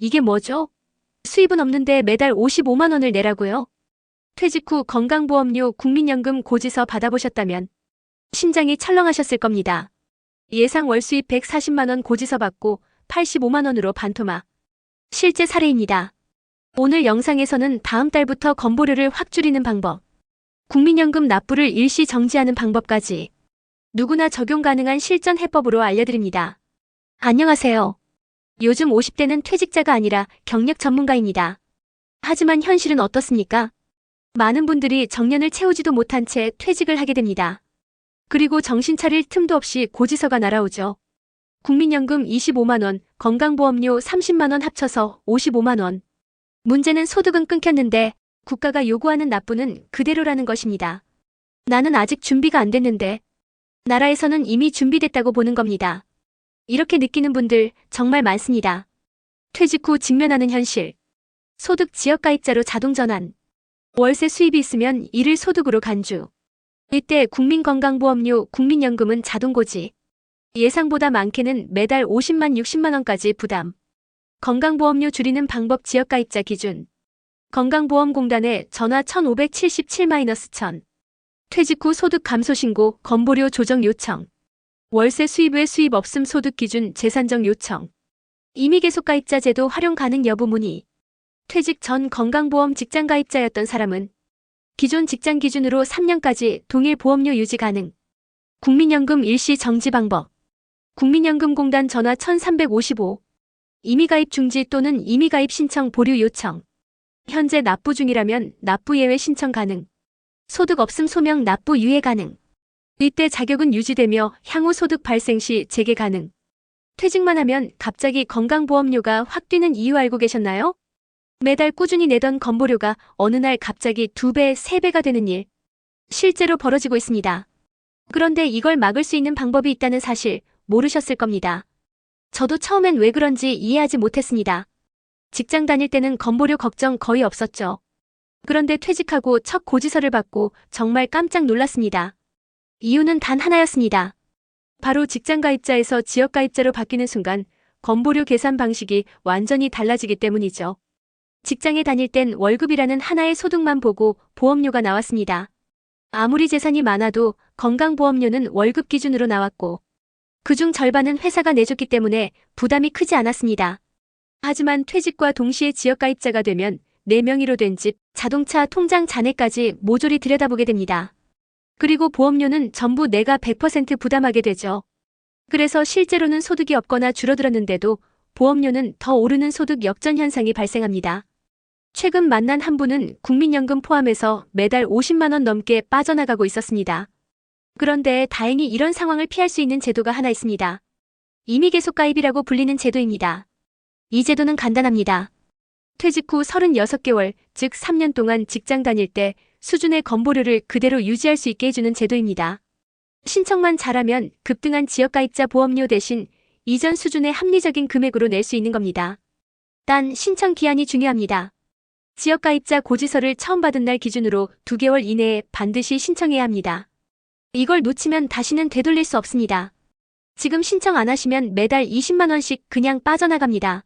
이게 뭐죠? 수입은 없는데 매달 55만 원을 내라고요? 퇴직 후 건강보험료 국민연금 고지서 받아보셨다면 심장이 철렁하셨을 겁니다. 예상 월 수입 140만 원 고지서 받고 85만 원으로 반토막. 실제 사례입니다. 오늘 영상에서는 다음 달부터 건보료를 확 줄이는 방법, 국민연금 납부를 일시 정지하는 방법까지 누구나 적용 가능한 실전 해법으로 알려드립니다. 안녕하세요. 요즘 50대는 퇴직자가 아니라 경력 전문가입니다. 하지만 현실은 어떻습니까? 많은 분들이 정년을 채우지도 못한 채 퇴직을 하게 됩니다. 그리고 정신 차릴 틈도 없이 고지서가 날아오죠. 국민연금 25만 원, 건강보험료 30만 원 합쳐서 55만 원. 문제는 소득은 끊겼는데 국가가 요구하는 납부는 그대로라는 것입니다. 나는 아직 준비가 안 됐는데 나라에서는 이미 준비됐다고 보는 겁니다. 이렇게 느끼는 분들 정말 많습니다. 퇴직 후 직면하는 현실. 소득 지역가입자로 자동 전환. 월세 수입이 있으면 이를 소득으로 간주. 이때 국민건강보험료, 국민연금은 자동고지. 예상보다 많게는 매달 50만 60만 원까지 부담. 건강보험료 줄이는 방법 지역가입자 기준. 건강보험공단에 전화 1577-1000. 퇴직 후 소득 감소 신고, 건보료 조정 요청. 월세 수입 외 수입 없음 소득 기준 재산정 요청. 임의 계속 가입자 제도 활용 가능 여부 문의. 퇴직 전 건강보험 직장 가입자였던 사람은 기존 직장 기준으로 3년까지 동일 보험료 유지 가능. 국민연금 일시 정지 방법. 국민연금공단 전화 1355. 임의가입 중지 또는 임의가입 신청 보류 요청. 현재 납부 중이라면 납부 예외 신청 가능. 소득 없음 소명 납부 유예 가능. 이때 자격은 유지되며 향후 소득 발생 시 재개 가능. 퇴직만 하면 갑자기 건강보험료가 확 뛰는 이유 알고 계셨나요? 매달 꾸준히 내던 건보료가 어느 날 갑자기 2배, 3배가 되는 일. 실제로 벌어지고 있습니다. 그런데 이걸 막을 수 있는 방법이 있다는 사실 모르셨을 겁니다. 저도 처음엔 왜 그런지 이해하지 못했습니다. 직장 다닐 때는 건보료 걱정 거의 없었죠. 그런데 퇴직하고 첫 고지서를 받고 정말 깜짝 놀랐습니다. 이유는 단 하나였습니다. 바로 직장가입자에서 지역가입자로 바뀌는 순간 건보료 계산 방식이 완전히 달라지기 때문이죠. 직장에 다닐 땐 월급이라는 하나의 소득만 보고 보험료가 나왔습니다. 아무리 재산이 많아도 건강보험료는 월급 기준으로 나왔고 그중 절반은 회사가 내줬기 때문에 부담이 크지 않았습니다. 하지만 퇴직과 동시에 지역가입자가 되면 내 명의로 된 집, 자동차, 통장 잔해까지 모조리 들여다보게 됩니다. 그리고 보험료는 전부 내가 100% 부담하게 되죠. 그래서 실제로는 소득이 없거나 줄어들었는데도 보험료는 더 오르는 소득 역전 현상이 발생합니다. 최근 만난 한 분은 국민연금 포함해서 매달 50만 원 넘게 빠져나가고 있었습니다. 그런데 다행히 이런 상황을 피할 수 있는 제도가 하나 있습니다. 임의 계속 가입이라고 불리는 제도입니다. 이 제도는 간단합니다. 퇴직 후 36개월, 즉 3년 동안 직장 다닐 때 수준의 건보료를 그대로 유지할 수 있게 해주는 제도입니다. 신청만 잘하면 급등한 지역가입자 보험료 대신 이전 수준의 합리적인 금액으로 낼 수 있는 겁니다. 단 신청 기한이 중요합니다. 지역가입자 고지서를 처음 받은 날 기준으로 2개월 이내에 반드시 신청해야 합니다. 이걸 놓치면 다시는 되돌릴 수 없습니다. 지금 신청 안 하시면 매달 20만 원씩 그냥 빠져나갑니다.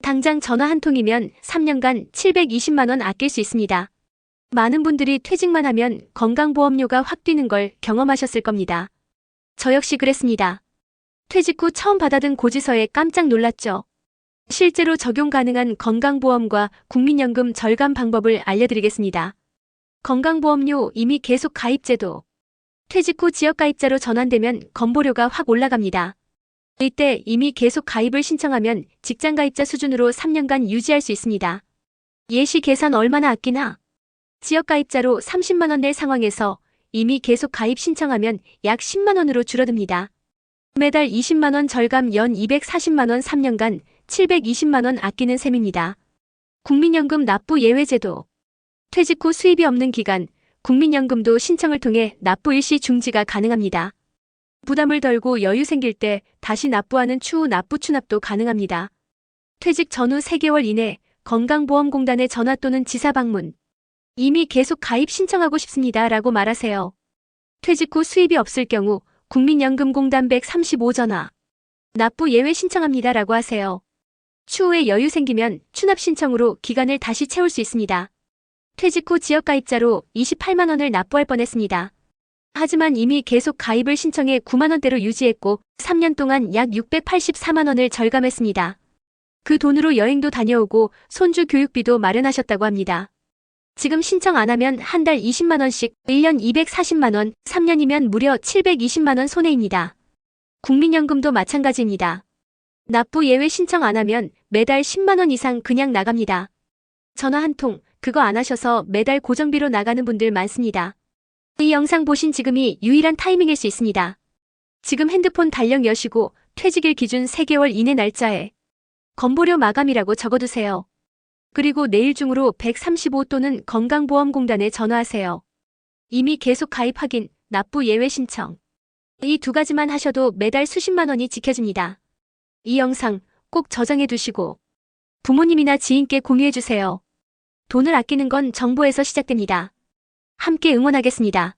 당장 전화 한 통이면 3년간 720만 원 아낄 수 있습니다. 많은 분들이 퇴직만 하면 건강보험료가 확 뛰는 걸 경험하셨을 겁니다. 저 역시 그랬습니다. 퇴직 후 처음 받아든 고지서에 깜짝 놀랐죠. 실제로 적용 가능한 건강보험과 국민연금 절감 방법을 알려드리겠습니다. 건강보험료 임의 계속 가입제도. 퇴직 후 지역가입자로 전환되면 건보료가 확 올라갑니다. 이때 임의 계속 가입을 신청하면 직장가입자 수준으로 3년간 유지할 수 있습니다. 예시 계산 얼마나 아끼나? 지역가입자로 30만 원 낼 상황에서 임의 계속 가입 신청하면 약 10만 원으로 줄어듭니다. 매달 20만 원 절감 연 240만 원 3년간 720만 원 아끼는 셈입니다. 국민연금 납부 예외제도. 퇴직 후 수입이 없는 기간, 국민연금도 신청을 통해 납부 일시 중지가 가능합니다. 부담을 덜고 여유 생길 때 다시 납부하는 추후 납부 추납도 가능합니다. 퇴직 전후 3개월 이내 건강보험공단에 전화 또는 지사 방문. 이미 계속 가입 신청하고 싶습니다 라고 말하세요. 퇴직 후 수입이 없을 경우 국민연금공단 135 전화. 납부 예외 신청합니다 라고 하세요. 추후에 여유 생기면 추납 신청으로 기간을 다시 채울 수 있습니다. 퇴직 후 지역가입자로 28만 원을 납부할 뻔했습니다. 하지만 이미 계속 가입을 신청해 9만 원대로 유지했고 3년 동안 약 684만 원을 절감했습니다. 그 돈으로 여행도 다녀오고 손주 교육비도 마련하셨다고 합니다. 지금 신청 안 하면 한 달 20만 원씩 1년 240만 원, 3년이면 무려 720만 원 손해입니다. 국민연금도 마찬가지입니다. 납부 예외 신청 안 하면 매달 10만 원 이상 그냥 나갑니다. 전화 한 통, 그거 안 하셔서 매달 고정비로 나가는 분들 많습니다. 이 영상 보신 지금이 유일한 타이밍일 수 있습니다. 지금 핸드폰 달력 여시고 퇴직일 기준 3개월 이내 날짜에 건보료 마감이라고 적어두세요. 그리고 내일 중으로 135 또는 건강보험공단에 전화하세요. 이미 계속 가입 확인, 납부 예외 신청. 이 두 가지만 하셔도 매달 수십만 원이 지켜집니다. 이 영상 꼭 저장해 두시고 부모님이나 지인께 공유해 주세요. 돈을 아끼는 건 정보에서 시작됩니다. 함께 응원하겠습니다.